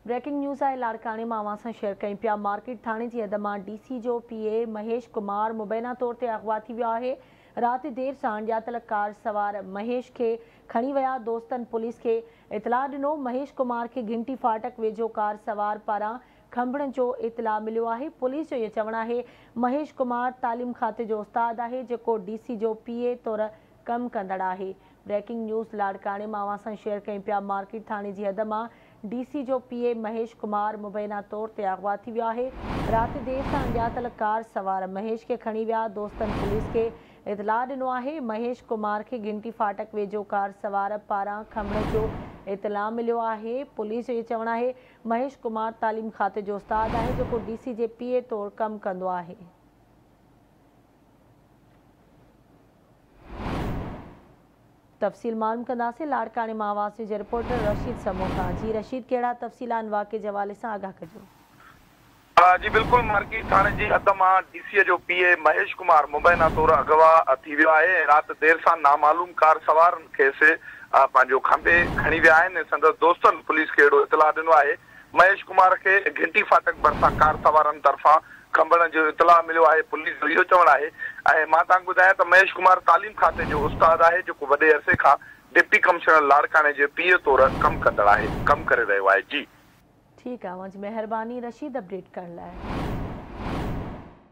Breaking news आहे लाड़काने मां अवां सां शेयर कयूं पिया। मार्केट थाणे जी हद मां डीसी जो पीए महेश कुमार मुबैना तौर ते अगवा थी वियो आहे। राति देर सां अणॼातल कार सवार महेश खे खणी विया। दोस्तनि पुलिस खे इतला ॾिनो। महेश कुमार खे घिंटी फाटक वेझो कार सवार पारां खंभण जो इतला मिलियो आहे। पुलिस जो इहो चवणु आहे महेश कुमार तालीम खाते जो उस्ताद आहे जेको डीसी जो पीए तौर कम कंदड़ आहे। ब्रेकिंग न्यूज़ लाड़काने मां अवां सां शेयर कयूं पिया। मार्केट थाणे जी हद मां डीसी जो पीए महेश कुमार मुबैना तौर ते अगवा थी वियो आहे। राति देर सां अणॼातल कार सवार महेश खे खणी विया। दोस्तनि पुलिस खे इतला ॾिनो आहे महेश कुमार खे घिंटी फाटक वेझो कार सवार पारां खंभण जो इतला मिलियो आहे। पुलिस जो इहो चवणु आहे महेश कुमार तालीम खाते जो उस्ताद आहे जेको डीसी जे पीए तौर कमु कंदो आहे। तफ़सील मालूम कंदासीं लाड़काने मां आवाज़ जे रिपोर्टर रशीद समो खां। जी रशीद, कहिड़ा तफ़सील आहिनि वाक़े जे हवाले सां आगाह कजो। जी बिल्कुल, मार्केट थाने जी हद मां डीसी जो पीए महेश कुमार मुबैना तौर अगवा थी वियो आहे। राति देर सां नामालूम कार सवारनि खेसि पंहिंजो खंभे खणी विया आहिनि। संदसि दोस्तनि पुलिस खे अहिड़ो इतला ॾिनो आहे महेश कुमार खे घिंटी फाटक भरिसां कार सवारनि तरफ़ां खंभण जो इतला मिलियो आहे। पुलिस जो इहो चवणु आहे ऐं मां तव्हांखे ॿुधायां त महेश कुमार तालीम खाते जो उस्ताद आहे जेको वॾे अरसे खां डिप्टी कमिश्नर लाड़काने जे पीए तौर कमु कंदड़ आहे, कमु करे रहियो आहे। जी ठीकु आहे, मुंहिंजी महिरबानी रशीद अपडेट करण लाइ।